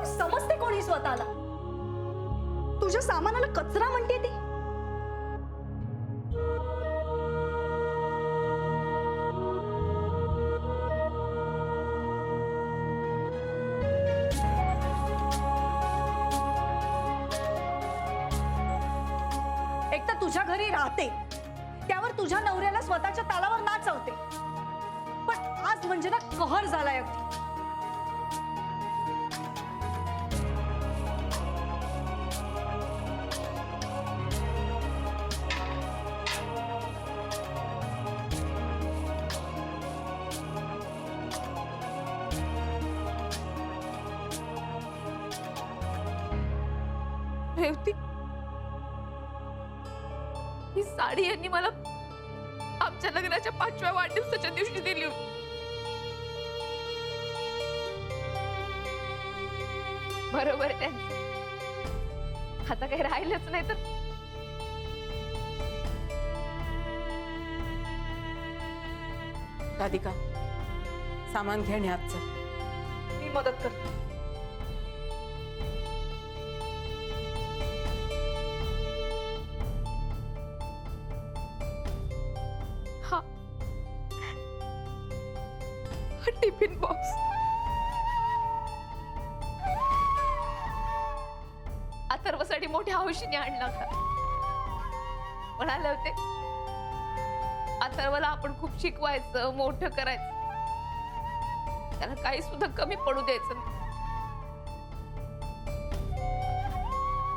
मग समजते कोणी स्वतःला? तुझ्या सामानाला कचरा म्हणते ती? एक तर तुझ्या घरी राहते, त्यावर तुझ्या नवऱ्याला स्वतःच्या तालावर नाचवते, पण आज म्हणजे ना कहर झालाय अगदी. रेवती, ही साडी यांनी मला आमच्या लग्नाच्या 5व्या वाढदिवसाच्या दिवशी दिली होती. बरोबर आहे त्यांचं. आता काही राहिलंच नाही तर. राधिका, सामान घेणे आजचं. मी मदत करते. हा टिफिन बॉक्स अथर्वसाठी मोठ्या हौशीने आणला होता. म्हणाले होते अथर्वला आपण खूप शिकवायचं, मोठं करायचं, त्याला काही सुद्धा कमी पडू द्यायचं नाही.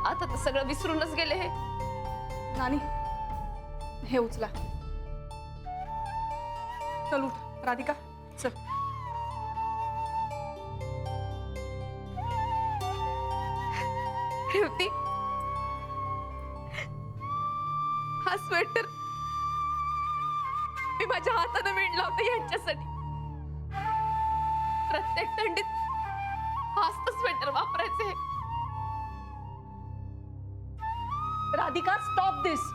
आता तर सगळं विसरूनच गेले हे. नानी, हे उचला. चल उठ राधिका, चल. रेवती, हा स्वेटर मी माझ्या हाताने विणला होता यांच्यासाठी. प्रत्येक थंडीत हाच तर स्वेटर वापरायचे. राधिका, स्टॉप दिस.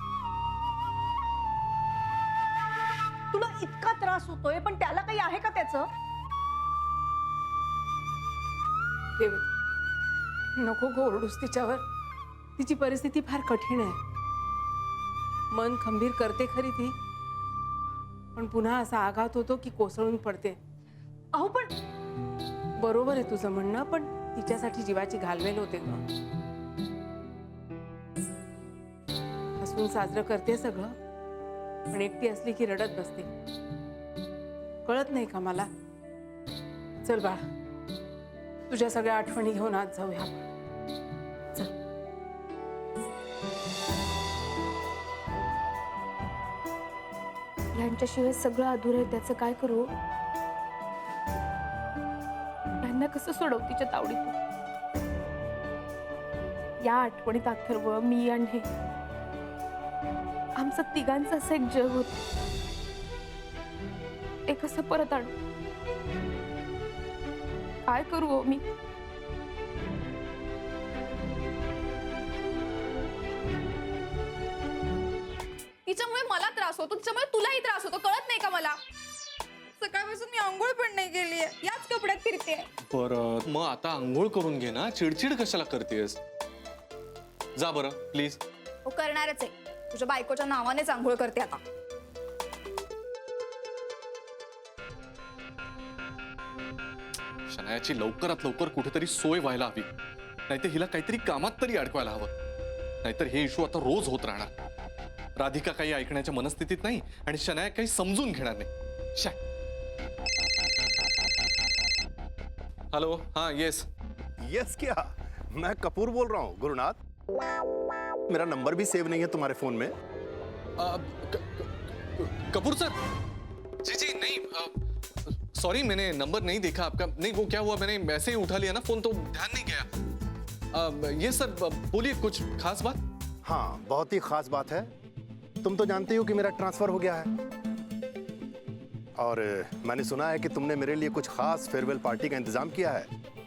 तुला इतका त्रास होतोय, पण त्याला काही आहे का त्याचं? रेवती, नको गो ओरडूस तिच्यावर. तिची परिस्थिती फार कठीण आहे. मन खंबीर करते खरी ती, पण पुन्हा असा आघात होतो की कोसळून पडते. अहो पण बरोबर आहे तुझं म्हणणं, पण तिच्यासाठी जीवाची घालमेल होते ग. हसून साजरं करते सगळं, पण एकटी असली की रडत बसते. कळत नाही का मला? चल बाळा, तुझ्या सगळ्या आठवणी घेऊन आज जाऊया आपण. चल. यांच्याशिवाय सगळं अधुरं आहे, त्याचं काय करू? यांना कसं सोडव तिच्या तावडीतून? या आठवणीत अथर्व, मी आणि हे आमचं तिघांचं असं एक जग होत. ते कसं परत आणू? काय करू हो मी? तिच्यामुळे मला त्रास होतो, तिच्यामुळे तुलाही त्रास होतो. कळत नाही का मला? सकाळपासून मी आंघोळ पण नाही केली आहे, याच कपड्यात फिरते. बरं, मग आता आंघोळ करून घे ना. चिडचिड कशाला करतेस? जा बरं प्लीज. हो, करणारच आहे. तुझ्या बायकोच्या नावानेच आंघोळ करते आता. शनायाची लवकरात लवकर कुठेतरी सोय व्हायला हवी, नाहीतर हिला काहीतरी कामात तरी अडकवायला हवं. नाहीतर हे इश्यू आता रोज होत राहणार. राधिका काही ऐकण्याच्या मनस्थितीत नाही आणि शनाया काही समजून घेणार नाही. शा. हेलो, हाँ यस. यस क्या? मैं कपूर बोल रहा हूँ गुरुनाथ. मेरा नंबर भी सेव नहीं है तुम्हारे फोन में. कपूर सर. जी जी नहीं, सॉरी मैंने नंबर नहीं देखा आपका. नहीं वो क्या हुआ, मैंने ऐसे ही उठा लिया ना फोन, तो ध्यान नहीं गया. ये सर बोलिए, कुछ खास बात? हाँ, बहुत ही खास बात है. तुम तो जानते हो कि मेरा ट्रांसफर हो गया है, और मैंने सुना है कि तुमने मेरे लिए कुछ खास फेयरवेल पार्टी का इंतजाम किया है,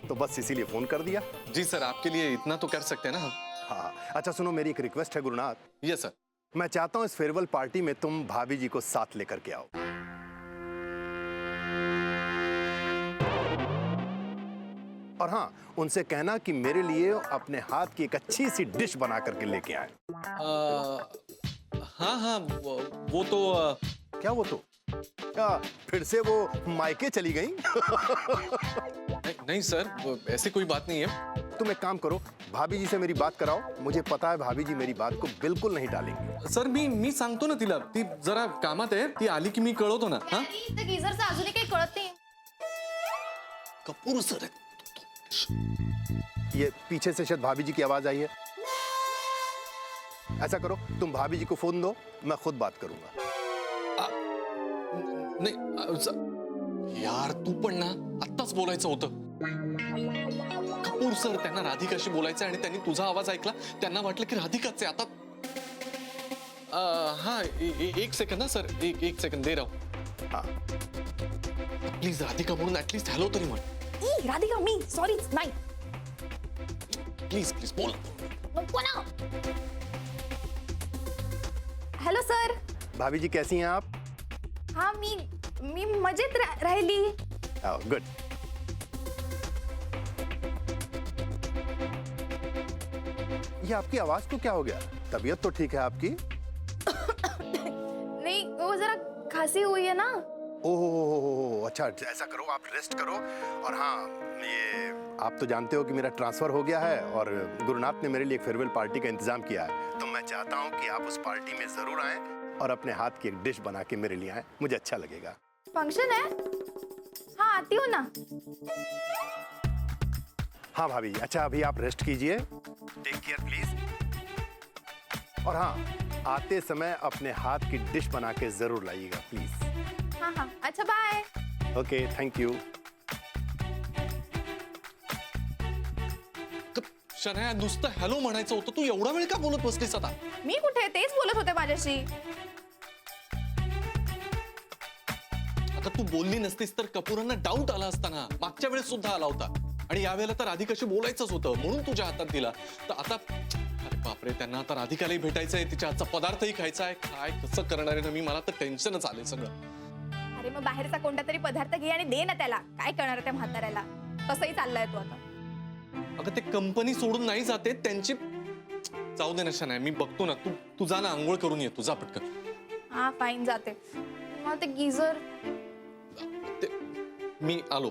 तो बस इसीलिए फोन कर दिया. जी सर, आपके लिए इतना तो कर सकते हैं ना हम. हाँ, अच्छा सुनो, मेरी एक रिक्वेस्ट है गुरुनाथ. Yes sir. मैं चाहता हूँ इस फेयरवेल पार्टी में तुम भाभी जी को साथ लेकर के आओ. और हाँ, उनसे कहना कि मेरे लिए अपने हाथ की एक अच्छी सी डिश बना करके लेके आए। हाँ हाँ, वो तो क्या वो तो? क्या फिर से वो मायके चली गई? नहीं सर, ऐसी कोई बात नहीं है। तुम एक काम करो, भाभी जी से मेरी बात कराओ। मुझे पता है भाभी जी मेरी बात को बिल्कुल नहीं टालेंगी। सर मी सांगतो ना तिला, ती जरा कामात आहे, ती आली की मी कळवतो ना. हा त्या गिझरचं अजूनही काही कळत नाही. कपूर सर आहे. ये पीछे से शायद भाभी जी की आवाज आई है। ऐसा करो, तुम भाभी जी को फोन दो, मैं खुद बात करूंगा। नाही यार, तू पण ना आत्ताच बोलायचं होतं. कपूर सर, त्यांना राधिकाशी बोलायचं आणि त्यांनी तुझा आवाज ऐकला, त्यांना वाटलं की राधिकाच आहे. आता हा एक सेकंड ना सर, एक सेकंड दे राव. हाँ, प्लीज राधिका म्हणून ऍटलीस्ट हॅलो तरी म्हण. ई राधिका, मी सॉरी नाही. प्लीज प्लीज बोल. नको ना. Hello sir. भाभी जी कैसी हैं आप? हाँ, मी मजेत राहिली. गुड. ये आपकी आवाज को क्या हो गया? तबीयत तो ठीक है आपकी? नहीं, वो जरा खांसी हुई है ना. ओह अच्छा, ऐसा करो, आप रेस्ट करो। और हाँ, ये आप तो जानते हो कि मेरा ट्रांसफर हो गया है और गुरुनाथ ने मेरे लिए एक फेयरवेल पार्टी का इंतजाम किया है। तो मैं चाहता हूँ कि आप उस पार्टी में जरूर आएं और अपने हाथ की एक डिश बना के मेरे लिए आएं। मुझे अच्छा लगेगा। फंक्शन है? हाँ, आती हूँ ना. हाँ भाभी, अच्छा अभी आप रेस्ट कीजिए। Take care please. और हाँ, आते समय अपने हाथ की डिश बना के जरूर लाइएगा प्लीज। हाँ हाँ, अच्छा bye. Okay, thank you. Shanaya, नुसतं हॅलो म्हणायचं होतं, तू एवढा वेळ का बोलत बसलीस आता? मी कुठे? तेच बोलत होते माझ्याशी. आता तू बोलली नसतीस तर कपूरांना डाऊट आला असता ना. मागच्या वेळेस सुद्धा आला होता आणि यावेळेला तर राधिकाशी बोलायचंच होतं म्हणून तुझ्या हातात दिला. तर आता अरे बापरे, त्यांना आता राधिकालाही भेटायचंय, तिच्या हातचा पदार्थही खायचा आहे. काय कसं करणार आहे ना मी, मला तर टेन्शनच आलंय सगळं. अरे मग बाहेरचा कोणता तरी पदार्थ घे आणि दे ना त्याला. काय करणार त्या म्हाताऱ्याला? कसंही चाललाय तू आता. अगं ते कंपनी सोडून नाही जाते त्यांची. जाऊ दे ना शनाया, मी बघतो ना. तू जा ना, आंघोळ करून ये, तू जा पटकन. हा फाईन, जाते. मग ते गिझर. मी आलो,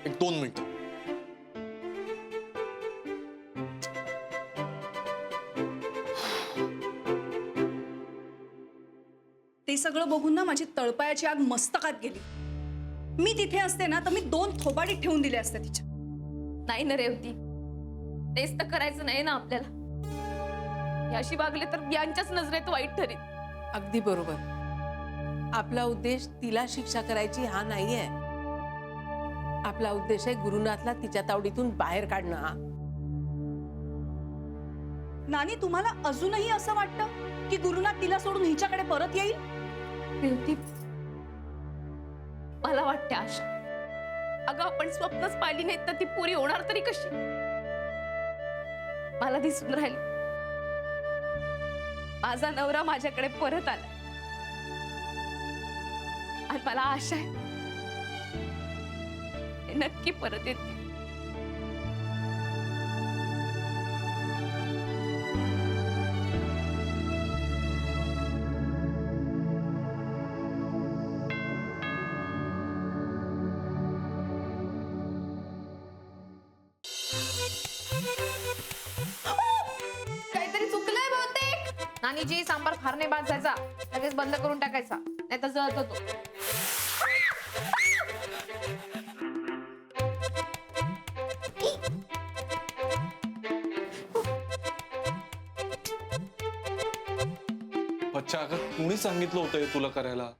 एक 2 मिनिटं. ते सगळं बघून ना माझी तळपायाची आग मस्तकात गेली. मी तिथे असते ना तर मी 2 थोबाडीत ठेवून दिले असते तिच्या. नाही ना रेवती, तेच तर करायचं नाही ना आपल्याला. याशी वागले तर यांच्याच नजरेत वाईट ठरेल. अगदी बरोबर. आपला उद्देश तिला शिक्षा करायची हा नाहीये. आपला उद्देश आहे गुरुनाथला तिच्या तावडीतून बाहेर काढणं. हा नानी, तुम्हाला अजूनही असं वाटतं की गुरुनाथ तिला सोडून हिच्याकडे परत येईल? रेवती, मला वाटते आशा. अगं आपण स्वप्नच पाहिली नाहीत तर ती पुरी होणार तरी कशी? मला दिसून राहिली माझा नवरा माझ्याकडे परत आला आणि मला आशा आहे ते नक्की परत येतील. काहीतरी चुकलंय बहुतेक. नानीजी, सांबार फार नाही बाद जायचा, लगेच बंद करून टाकायचा, नाही तर जळत होतो. अच्छा, अगं कुणी सांगितलं होतं हे तुला करायला?